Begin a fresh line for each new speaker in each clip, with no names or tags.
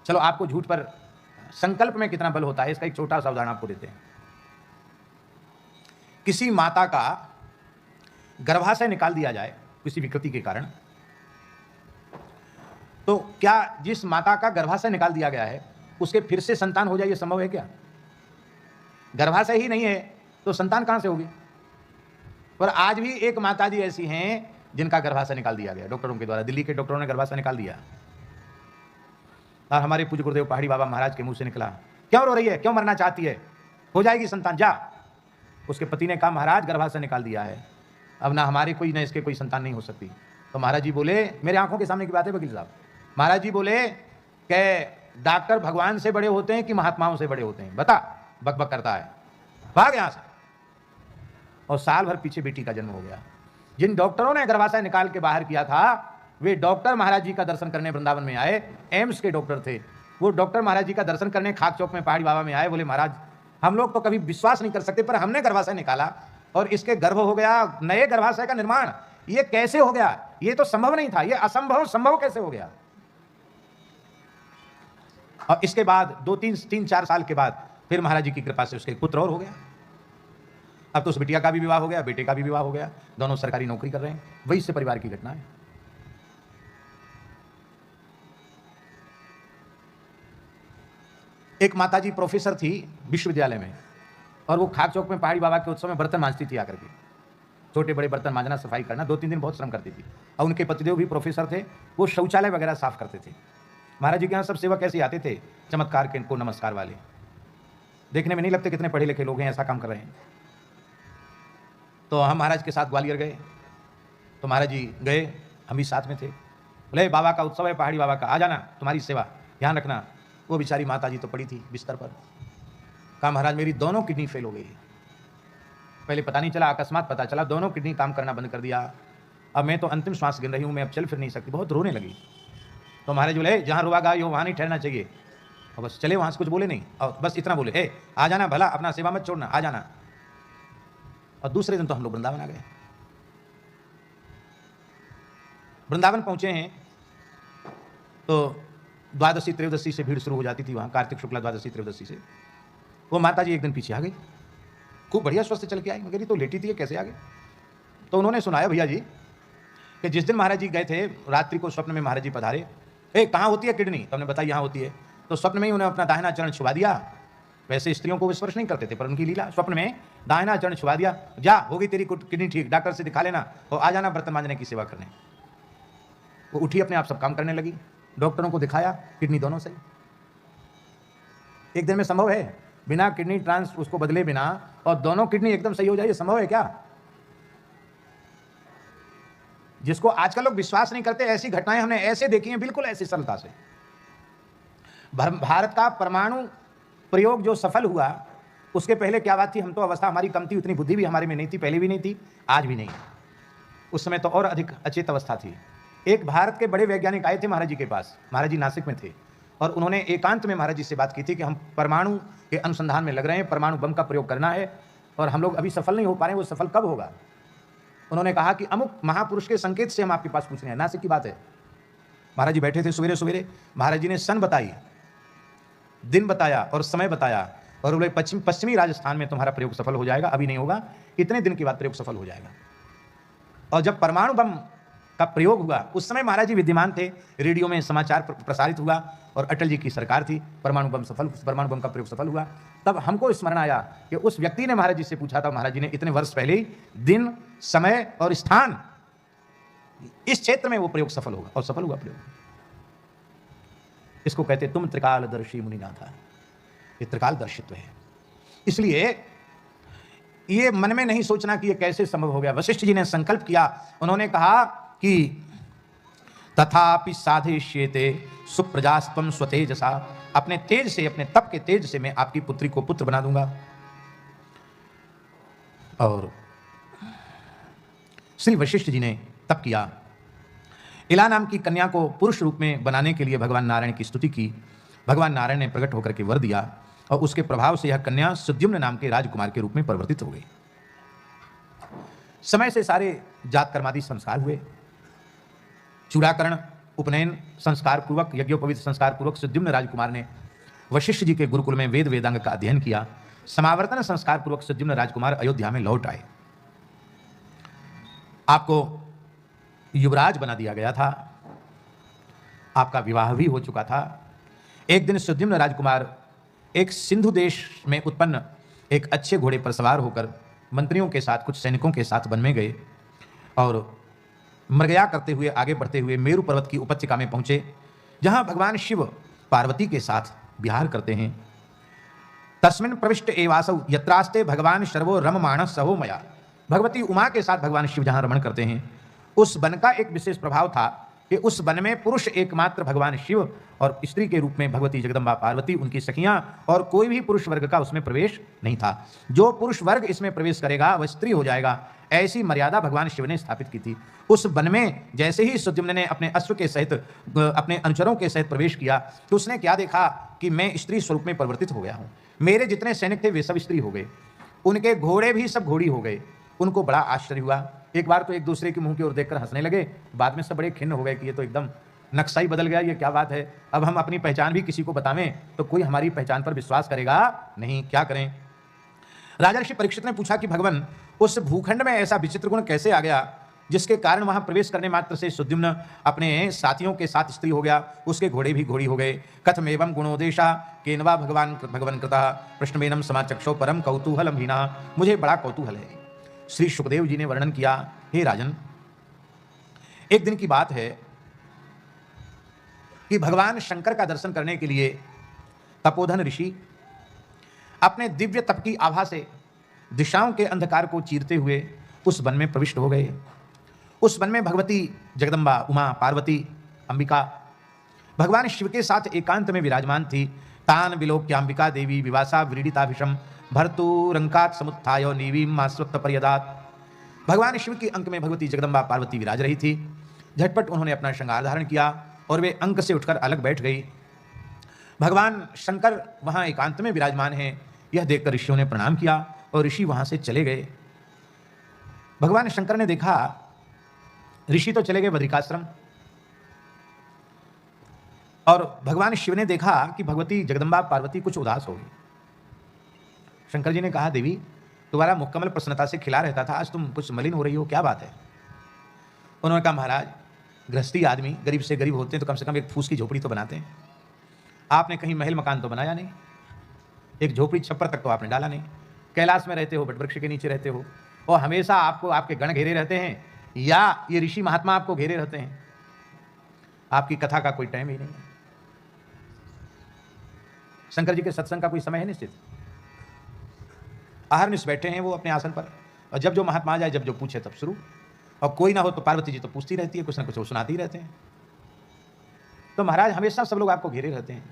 चलो आपको झूठ पर संकल्प में कितना बल होता है इसका एक छोटा सा उदाहरण आपको देते हैं। किसी माता का गर्भाशय निकाल दिया जाए किसी विकृति के कारण, तो क्या जिस माता का गर्भाशय निकाल दिया गया है उसके फिर से संतान हो जाए, ये संभव है क्या? गर्भाशय ही नहीं है तो संतान कहां से होगी? पर आज भी एक माता जी ऐसी हैं जिनका गर्भाशय निकाल दिया गया डॉक्टरों के द्वारा। दिल्ली के डॉक्टरों ने गर्भाशय निकाल दिया और हमारे पूज्य गुरुदेव पहाड़ी बाबा महाराज के मुंह से निकला, क्यों रो रही है, क्यों मरना चाहती है, हो जाएगी संतान, जा। उसके पति ने कहा महाराज गर्भाशय निकाल दिया है, अब ना हमारे कोई ना इसके कोई संतान नहीं हो सकती। तो महाराज जी बोले, मेरे आंखों के सामने की बात है वकील साहब, महाराज जी बोले कि डॉक्टर भगवान से बड़े होते हैं कि महात्माओं से बड़े होते हैं, बता। बकबक करता है, भाग यहां से। और साल भर पीछे बेटी का जन्म हो गया। जिन डॉक्टरों ने गर्भाशय निकाल के बाहर किया था वे डॉक्टर महाराज जी का दर्शन करने वृंदावन में आए, एम्स के डॉक्टर थे वो। डॉक्टर महाराज जी का दर्शन करने खाक चौक में पहाड़ी बाबा में आए, बोले महाराज हम लोग तो कभी विश्वास नहीं कर सकते पर हमने गर्भाशय निकाला और इसके गर्भ हो गया, नए गर्भाशय का निर्माण, ये कैसे हो गया? ये तो संभव नहीं था, ये असंभव संभव कैसे हो गया? और इसके बाद 2-3-4 साल के बाद फिर महाराज जी की कृपा से उसके पुत्र और हो गया। अब तो उस बिटिया का भी विवाह हो गया, बेटे का भी विवाह हो गया, दोनों सरकारी नौकरी कर रहे हैं। वही से परिवार की घटना है। एक माताजी प्रोफेसर थी विश्वविद्यालय में और वो खाक चौक में पहाड़ी बाबा के उत्सव में बर्तन मांजती थी आकर के, छोटे बड़े बर्तन मांजना, सफाई करना, 2-3 दिन बहुत श्रम करती थी। और उनके पतिदेव भी प्रोफेसर थे, वो शौचालय वगैरह साफ करते थे। महाराज जी के यहाँ सब सेवक ऐसे आते थे, चमत्कार के इनको नमस्कार वाले, देखने में नहीं लगते कितने पढ़े लिखे लोग हैं, ऐसा काम कर रहे हैं। तो हम महाराज के साथ ग्वालियर गए, तो महाराज जी गए, हम भी साथ में थे। बोले बाबा का उत्सव है, पहाड़ी बाबा का, आ जाना, तुम्हारी सेवा ध्यान रखना। वो बेचारी माता जी तो पड़ी थी बिस्तर पर। कहा महाराज मेरी दोनों किडनी फेल हो गई। पहले पता नहीं चला, अकस्मात पता चला, दोनों किडनी काम करना बंद कर दिया। अब मैं तो अंतिम श्वास गिन रही हूँ, मैं अब चल फिर नहीं सकती, बहुत रोने लगी। तो महाराज बोले जहाँ रुआ गाई हो वहाँ नहीं ठहरना चाहिए, और बस चले वहाँ से, कुछ बोले नहीं, और बस इतना बोले, ए आ जाना, भला अपना सेवा मत छोड़ना, आ जाना। और दूसरे दिन तो हम लोग वृंदावन आ गए। वृंदावन पहुंचे हैं तो द्वादशी त्रयोदशी से भीड़ शुरू हो जाती थी वहाँ, कार्तिक शुक्ला द्वादशी त्रयोदशी से। वो माता जी एक दिन पीछे आ गई, खूब बढ़िया स्वस्थ चल के आई, मगर ये तो लेटी थी, कैसे आ गई? तो उन्होंने सुनाया भैया जी कि जिस दिन महाराज जी गए थे रात्रि को स्वप्न में महाराज जी पधारे, ए कहाँ होती है किडनी? तो हमने बताया यहाँ होती है। तो स्वप्न में ही उन्हें अपना दाहिना चरण छुआ दिया। वैसे स्त्रियों को स्पर्श नहीं करते थे पर उनकी लीला, स्वप्न में दाहिना चरण छुआ दिया, जा होगी तेरी किडनी ठीक, डॉक्टर से दिखा लेना और आ जाना बर्तन मांजने की सेवा करने। वो उठी, अपने आप सब काम करने लगी, डॉक्टरों को दिखाया, किडनी दोनों सही। एक दिन में संभव है बिना किडनी ट्रांस उसको बदले बिना और दोनों किडनी एकदम सही हो जाए, संभव है क्या? जिसको आजकल लोग विश्वास नहीं करते, ऐसी घटनाएं हमने ऐसे देखी हैं, बिल्कुल ऐसी सरलता से। भारत का परमाणु प्रयोग जो सफल हुआ उसके पहले क्या बात थी? हम तो अवस्था हमारी कम थी, उतनी बुद्धि भी हमारे में नहीं थी, पहले भी नहीं थी, आज भी नहीं। उस समय तो और अधिक अचेत अवस्था थी। एक भारत के बड़े वैज्ञानिक आए थे महाराज जी के पास, महाराज जी नासिक में थे, और उन्होंने एकांत में महाराज जी से बात की थी कि हम परमाणु के अनुसंधान में लग रहे हैं, परमाणु बम का प्रयोग करना है और हम लोग अभी सफल नहीं हो पा रहे हैं, वो सफल कब होगा? उन्होंने कहा कि अमुक महापुरुष के संकेत से हम आपके पास पूछ रहे हैं, नासिक की बात है। महाराज जी बैठे थे, सवेरे सवेरे महाराज जी ने सन बताई, दिन बताया और समय बताया, और बोले पश्चिमी राजस्थान में तुम्हारा प्रयोग सफल हो जाएगा, अभी नहीं होगा, इतने दिन के बाद प्रयोग सफल हो जाएगा। और जब परमाणु बम का प्रयोग हुआ उस समय महाराज जी विद्यमान थे, रेडियो में समाचार प्रसारित हुआ और अटल जी की सरकार थी, परमाणु बम का प्रयोग सफल हुआ। तब हमको स्मरण आया कि उस व्यक्ति ने महाराज जी से पूछा था, महाराज जी ने इतने वर्ष पहले ही दिन, समय और स्थान, इस क्षेत्र में वो प्रयोग सफल होगा, और सफल हुआ प्रयोग। इसको कहते तुम त्रिकालदर्शी मुनिनाथा, ये त्रिकालदर्शित्व है। इसलिए ये मन में नहीं सोचना कि ये कैसे संभव हो गया। वशिष्ठ जी ने संकल्प किया, उन्होंने कहा कि तथापि साधयिष्येते सुप्रजास्त्वं स्वतेजसा, अपने तेज से, अपने तप के तेज से मैं आपकी पुत्री को पुत्र बना दूंगा। और श्री वशिष्ठ जी ने तप किया, इला नाम की कन्या को पुरुष रूप में बनाने के लिए भगवान नारायण की स्तुति की। भगवान नारायण ने प्रकट होकर के वर दिया और उसके प्रभाव से यह कन्या सुद्युम्न नाम के राजकुमार के रूप में परिवर्तित हो गई। समय से सारे जात कर्मादि संस्कार हुए, चूड़ाकरण, उपनयन संस्कार पूर्वक, यज्ञोपवीत संस्कार पूर्वक सुद्युम्न राजकुमार ने वशिष्ठ जी के गुरुकुल में वेद वेदांग का अध्ययन किया। समावर्तन संस्कार पूर्वक सुद्युम्न राजकुमार अयोध्या में लौट आए। आपको युवराज बना दिया गया था, आपका विवाह भी हो चुका था। एक दिन सुद्युम्न राजकुमार एक सिंधु देश में उत्पन्न एक अच्छे घोड़े पर सवार होकर मंत्रियों के साथ, कुछ सैनिकों के साथ वन में गए और मृगया करते हुए आगे बढ़ते हुए मेरु पर्वत की उपत्यका में पहुंचे, जहां भगवान शिव पार्वती के साथ विहार करते हैं। तस्मिन् प्रविष्ट एवासौ यत्रास्ते भगवान शर्वो रममाण सहो मया। भगवती उमा के साथ भगवान शिव जहां रमण करते हैं, उस वन का एक विशेष प्रभाव था कि उस वन में पुरुष एकमात्र भगवान शिव और स्त्री के रूप में भगवती जगदम्बा पार्वती, उनकी सखियां, और कोई भी पुरुष वर्ग का उसमें प्रवेश नहीं था। जो पुरुष वर्ग इसमें प्रवेश करेगा वह स्त्री हो जाएगा, ऐसी मर्यादा भगवान शिव ने स्थापित की थी। उस वन में जैसे ही सुद्युम्न ने अपने अश्व के सहित, अपने अनुचरों के सहित प्रवेश किया, तो उसने क्या देखा कि मैं स्त्री स्वरूप में परिवर्तित हो गया हूं। मेरे जितने सैनिक थे वे सब स्त्री हो गए, उनके घोड़े भी सब घोड़ी हो गए। उनको बड़ा आश्चर्य हुआ। एक बार तो एक दूसरे के मुंह की ओर देखकर हंसने लगे, बाद में सब बड़े खिन्न हो गए कि ये तो एकदम नक्शा ही बदल गया, ये क्या बात है। अब हम अपनी पहचान भी किसी को बतावें तो कोई हमारी पहचान पर विश्वास करेगा नहीं, क्या करें। राजा ऋषि परीक्षित ने पूछा कि भगवान, उस भूखंड में ऐसा विचित्र गुण कैसे आ गया जिसके कारण वहां प्रवेश करने मात्र से सुद्युम्न अपने साथियों के साथ स्त्री हो गया, उसके घोड़े भी घोड़ी हो गए। कथमेवं गुणोदेशा केनवा भगवान कृता प्रश्नमेनम समाचक्षो परम कौतूहलम हीना। मुझे बड़ा कौतूहल है। श्री सुखदेव जी ने वर्णन किया, हे राजन, एक दिन की बात है कि भगवान शंकर का दर्शन करने के लिए तपोधन ऋषि अपने दिव्य तप की आभा से दिशाओं के अंधकार को चीरते हुए उस वन में प्रविष्ट हो गए। उस वन में भगवती जगदम्बा, उमा, पार्वती, अंबिका भगवान शिव के साथ एकांत में विराजमान थी। तान विलोक्यांबिका देवी विवासा व्रीडिताभिषम भर्तुरंकात समुत्थाय नीवीं मास्वत्त पर्यदात। भगवान शिव की अंक में भगवती जगदम्बा पार्वती विराज रही थी। झटपट उन्होंने अपना श्रृंगार धारण किया और वे अंक से उठकर अलग बैठ गई। भगवान शंकर वहां एकांत में विराजमान हैं, यह देखकर ऋषियों ने प्रणाम किया और ऋषि वहां से चले गए। भगवान शंकर ने देखा ऋषि तो चले गए बद्रिकाश्रम, और भगवान शिव ने देखा कि भगवती जगदम्बा पार्वती कुछ उदास हो गई। शंकर जी ने कहा, देवी, तुम्हारा मुखकमल प्रसन्नता से खिला रहता था, आज तुम कुछ मलिन हो रही हो, क्या बात है। उन्होंने कहा, महाराज, गृहस्थी आदमी गरीब से गरीब होते हैं तो कम से कम एक फूस की झोपड़ी तो बनाते हैं। आपने कहीं महल मकान तो बनाया नहीं, एक झोपड़ी छप्पर तक तो आपने डाला नहीं। कैलाश में रहते हो, वटवृक्ष के नीचे रहते हो, और हमेशा आपको आपके गण घेरे रहते हैं या ये ऋषि महात्मा आपको घेरे रहते हैं। आपकी कथा का कोई टाइम ही नहीं है। शंकर जी के सत्संग का कोई समय है निश्चित। अहरनिश बैठे हैं वो अपने आसन पर, और जब जो महात्मा आ जाए, जब जो पूछे तब शुरू, और कोई ना हो तो पार्वती जी तो पूछती रहती है, कुछ ना कुछ वो सुनाती रहते हैं। तो महाराज हमेशा सब लोग आपको घेरे रहते हैं।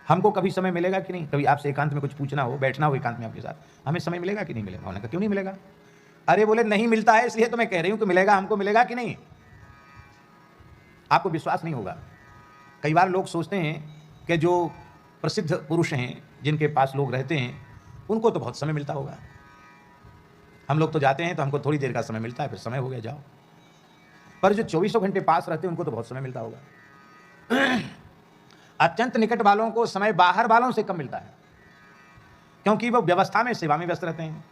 हमको कभी समय मिलेगा कि नहीं, कभी आपसे एकांत में कुछ पूछना हो, बैठना हो एकांत में आपके साथ, हमें समय मिलेगा कि नहीं मिलेगा। उन्होंने कहा, क्यों नहीं मिलेगा। अरे बोले, नहीं मिलता है इसलिए तो मैं कह रही हूं कि मिलेगा, हमको मिलेगा कि नहीं। आपको विश्वास नहीं होगा। कई बार लोग सोचते हैं कि जो प्रसिद्ध पुरुष हैं, जिनके पास लोग रहते हैं, उनको तो बहुत समय मिलता होगा। हम लोग तो जाते हैं तो हमको थोड़ी देर का समय मिलता है, फिर समय हो गया जाओ। पर जो 24 घंटे पास रहते हैं उनको तो बहुत समय मिलता होगा। अत्यंत निकट वालों को समय बाहर वालों से कम मिलता है, क्योंकि वो व्यवस्था में, सेवा में व्यस्त रहते हैं।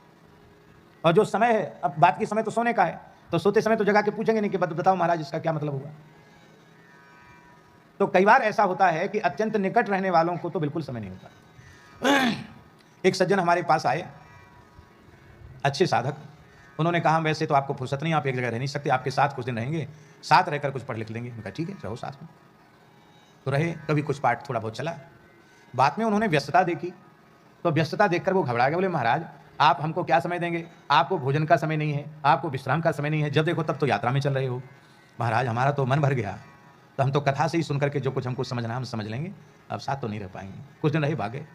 और जो समय है, अब बात की समय तो सोने का है, तो सोते समय तो जगा के पूछेंगे नहीं कि बताओ महाराज इसका क्या मतलब हुआ। तो कई बार ऐसा होता है कि अत्यंत निकट रहने वालों को तो बिल्कुल समय नहीं होता। एक सज्जन हमारे पास आए, अच्छे साधक। उन्होंने कहा, वैसे तो आपको फुर्सत नहीं, आप एक जगह रह नहीं सकते, आपके साथ कुछ दिन रहेंगे, साथ रहकर कुछ पढ़ लिख लेंगे। उनका ठीक है, रहो साथ में। तो रहे, कभी कुछ पाठ थोड़ा बहुत चला। बाद में उन्होंने व्यस्तता देखी, तो व्यस्तता देखकर वो घबरा गए। बोले, महाराज आप हमको क्या समय देंगे, आपको भोजन का समय नहीं है, आपको विश्राम का समय नहीं है, जब देखो तब तो यात्रा में चल रहे हो। महाराज हमारा तो मन भर गया, तो हम तो कथा से ही सुनकर के जो कुछ हमको समझना हम समझ लेंगे, अब साथ तो नहीं रह पाएंगे। कुछ दिन रहे, भागे।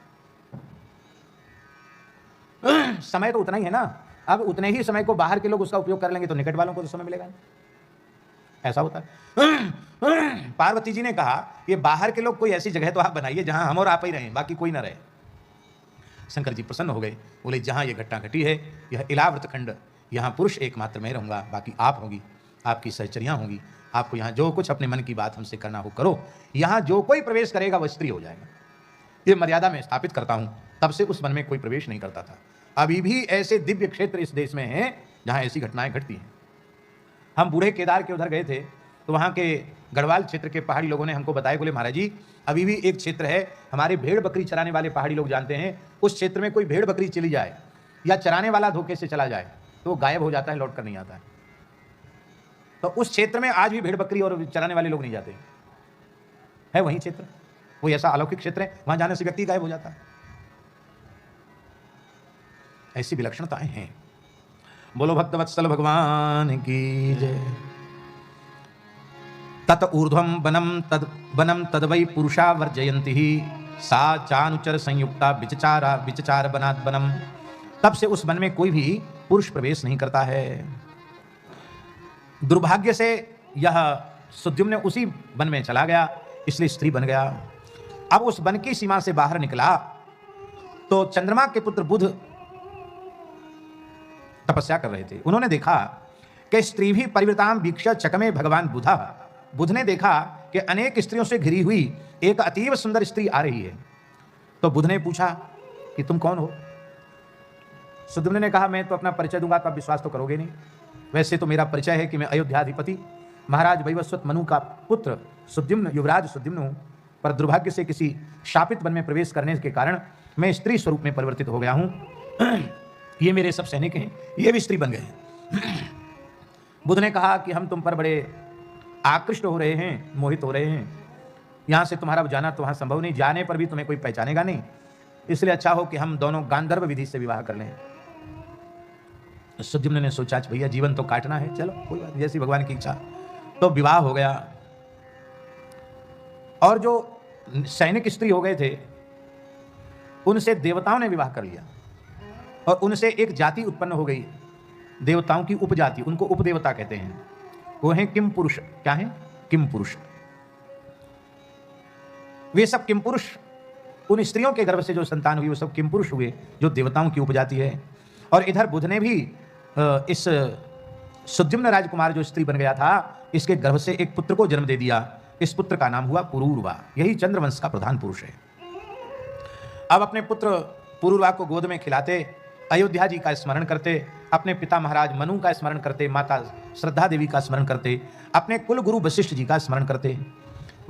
समय तो उतना ही है ना, अब उतने ही समय को बाहर के लोग उसका उपयोग कर लेंगे तो निकट वालों को तो समय मिलेगा नहीं। ऐसा होता है। पार्वती जी ने कहा, ये बाहर के लोग कोई ऐसी जगह तो आप बनाइए जहां हम और आप ही रहें, बाकी कोई ना रहे। शंकर जी प्रसन्न हो गए, बोले, जहां ये घटना घटी है, यह इलाव्रत खंड, यहां पुरुष एकमात्र मैं रहूंगा, बाकी आप होगी। आपकी सहचर्यां होंगी, आपको यहाँ जो कुछ अपने मन की बात हमसे करना हो करो, यहाँ जो कोई प्रवेश करेगा वह स्त्री हो जाएगा। ये मर्यादा मैं स्थापित करता हूँ। तब से उस वन में कोई प्रवेश नहीं करता था। अभी भी ऐसे दिव्य क्षेत्र इस देश में हैं जहाँ ऐसी घटनाएं घटती हैं। हम बूढ़े केदार के उधर गए थे तो वहाँ के गढ़वाल क्षेत्र के पहाड़ी लोगों ने हमको बताया, बोले महाराज जी अभी भी एक क्षेत्र है, हमारे भेड़ बकरी चराने वाले पहाड़ी लोग जानते हैं, उस क्षेत्र में कोई भेड़ बकरी चली जाए या चराने वाला धोखे से चला जाए तो वो गायब हो जाता है, लौट कर नहीं आता है। तो उस क्षेत्र में आज भी भेड़ बकरी और चराने वाले लोग नहीं जाते है। वही क्षेत्र वो ऐसा अलौकिक क्षेत्र है, वहां जाने से व्यक्ति गायब हो जाता है। ऐसी विलक्षणताएं हैं। बोलो भक्तवत्सल भगवान की जय। तत ऊर्ध्वम बनम तद वै पुरुषा वर्जयंती ही सा चानुचर संयुक्ता विचचार बनात बनम। तब से उस वन में कोई भी पुरुष प्रवेश नहीं करता है। दुर्भाग्य से यह सुद्युम्न उसी वन में चला गया, इसलिए स्त्री बन गया। अब उस वन की सीमा से बाहर निकला तो चंद्रमा के पुत्र बुध तपस्या कर रहे थे। उन्होंने देखा कि स्त्री भी परिवृताम वीक्ष्य चकमे भगवान बुधा। बुध ने देखा कि अनेक स्त्रियों से घिरी हुई एक अतीव सुंदर स्त्री आ रही है। तो बुध ने पूछा कि तुम कौन हो? सुद्युम्न ने कहा मैं तो अपना परिचय दूंगा तो आप विश्वास तो करोगे नहीं। वैसे तो मेरा परिचय है कि मैं अयोध्याधिपति महाराज वैवस्वत मनु का पुत्र सुद्युम्न, युवराज सुद्युम्न हूं, पर दुर्भाग्य से किसी शापित वन में प्रवेश करने के कारण मैं स्त्री स्वरूप में परिवर्तित हो गया हूं। ये मेरे सब सैनिक हैं, ये भी स्त्री बन गए हैं। बुध ने कहा कि हम तुम पर बड़े आकृष्ट हो रहे हैं, मोहित हो रहे हैं। यहां से तुम्हारा जाना तो वहां संभव नहीं, जाने पर भी तुम्हें कोई पहचानेगा नहीं, इसलिए अच्छा हो कि हम दोनों गांधर्व विधि से विवाह कर लें। सुद्युम्न ने सोचा भैया जीवन तो काटना है, चलो कोई बात, जैसी भगवान की इच्छा। तो विवाह हो गया और जो सैनिक स्त्री हो गए थे उनसे देवताओं ने विवाह कर लिया और उनसे एक जाति उत्पन्न हो गई, देवताओं की उपजाति, उनको उपदेवता कहते हैं। वो हैं किम पुरुष। क्या है? किम पुरुष। वे सब किम पुरुष, उन स्त्रियों के गर्भ से जो संतान हुई वो सब किम पुरुष हुए, जो देवताओं की उपजाति है। और इधर बुध ने भी इस सुद्युम्न राजकुमार जो स्त्री बन गया था, इसके गर्भ से एक पुत्र को जन्म दे दिया। इस पुत्र का नाम हुआ पुरूरवा। यही चंद्रवंश का प्रधान पुरुष है। अब अपने पुत्र पुरूरवा को गोद में खिलाते, अयोध्या जी का स्मरण करते, अपने पिता महाराज मनु का स्मरण करते, माता श्रद्धा देवी का स्मरण करते, अपने कुल गुरु वशिष्ठ जी का स्मरण करते।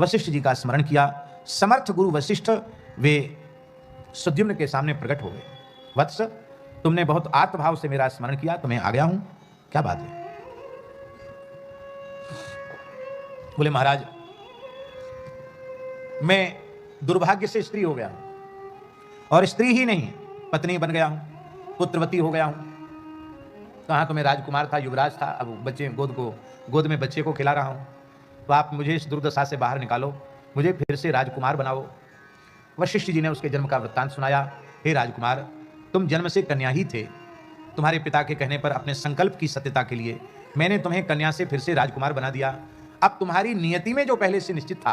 वशिष्ठ जी का स्मरण किया। समर्थ गुरु वशिष्ठ वे सुद्युम्न के सामने प्रकट हो गए। वत्स, तुमने बहुत आत्मभाव से मेरा स्मरण किया तो मैं आ गया हूं, क्या बात है? बोले महाराज मैं दुर्भाग्य से स्त्री हो गया हूं, और स्त्री ही नहीं पत्नी बन गया हूं, पुत्रवती हो गया हूं। कहाँ तो मैं राजकुमार था, युवराज था, अब बच्चे गोद में बच्चे को खिला रहा हूं। तो आप मुझे इस दुर्दशा से बाहर निकालो, मुझे फिर से राजकुमार बनाओ। वशिष्ठ जी ने उसके जन्म का वृत्तांत सुनाया। हे राजकुमार, तुम जन्म से कन्या ही थे। तुम्हारे पिता के कहने पर अपने संकल्प की सत्यता के लिए मैंने तुम्हें कन्या से फिर से राजकुमार बना दिया। अब तुम्हारी नियति में जो पहले से निश्चित था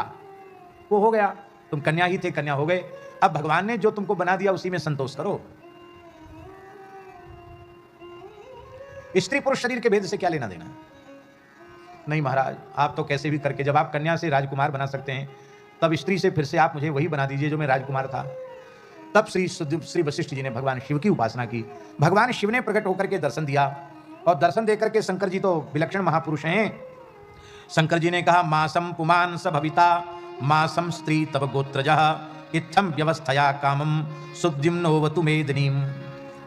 वो हो गया। तुम कन्या ही थे, कन्या हो गए। अब भगवान ने जो तुमको बना दिया उसी में संतोष करो। स्त्री पुरुष शरीर के भेद से क्या लेना देना? नहीं महाराज, आप तो कैसे भी करके, जब आप कन्या से राजकुमार बना सकते हैं तब स्त्री से फिर से आप मुझे वही बना दीजिए जो मैं राजकुमार था। तब श्री वशिष्ठ जी ने भगवान शिव की उपासना की। भगवान शिव ने प्रकट होकर के दर्शन दिया, और दर्शन देकर के शंकर जी तो विलक्षण महापुरुष हैं। शंकर जी ने कहा मासम पुमान स भविता मासम स्त्री तब गोत्रजः इत्थम व्यवस्थया कामम सुद्युम्नोवतु मेदिनीम।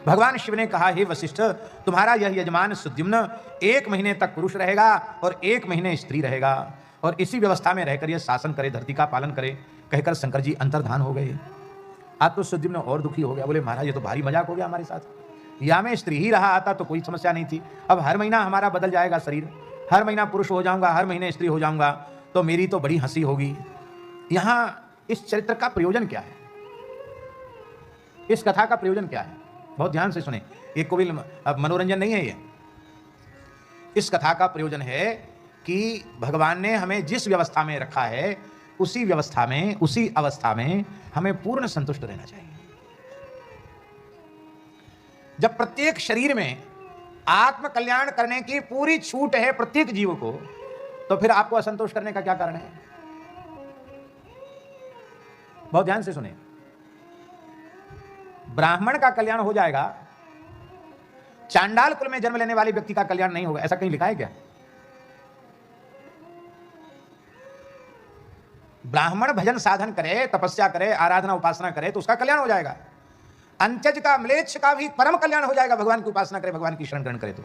भगवान शिव ने कहा हे वशिष्ठ, तुम्हारा यह यजमान सुद्युम्न 1 महीने तक पुरुष रहेगा और 1 महीने स्त्री रहेगा, और इसी व्यवस्था में रहकर यह शासन करे, धरती का पालन करे। कहकर शंकर जी अंतर्धान हो गए। आज तो सुद्युम्न और दुखी हो गया। बोले महाराज ये तो भारी मजाक हो गया हमारे साथ। या मैं स्त्री ही रहा आता तो कोई समस्या नहीं थी, अब हर महीना हमारा बदल जाएगा शरीर, हर महीना पुरुष हो जाऊंगा, हर महीने स्त्री हो जाऊंगा, तो मेरी तो बड़ी हंसी होगी। यहाँ इस चरित्र का प्रयोजन क्या है? इस कथा का प्रयोजन क्या है? बहुत ध्यान से सुने, ये कोई मनोरंजन नहीं है। ये इस कथा का प्रयोजन है कि भगवान ने हमें जिस व्यवस्था में रखा है उसी व्यवस्था में, उसी अवस्था में हमें पूर्ण संतुष्ट रहना चाहिए। जब प्रत्येक शरीर में आत्म कल्याण करने की पूरी छूट है प्रत्येक जीव को, तो फिर आपको असंतोष करने का क्या कारण है? बहुत ध्यान से सुने। ब्राह्मण का कल्याण हो जाएगा, चांडाल कुल में जन्म लेने वाले व्यक्ति का कल्याण नहीं होगा, ऐसा कहीं लिखा है क्या? ब्राह्मण भजन साधन करे, तपस्या करे, आराधना उपासना करे तो उसका कल्याण हो जाएगा। अंत्यज का, म्लेच्छ का भी परम कल्याण हो जाएगा, भगवान की उपासना करे, भगवान की शरण ग्रहण करे तो।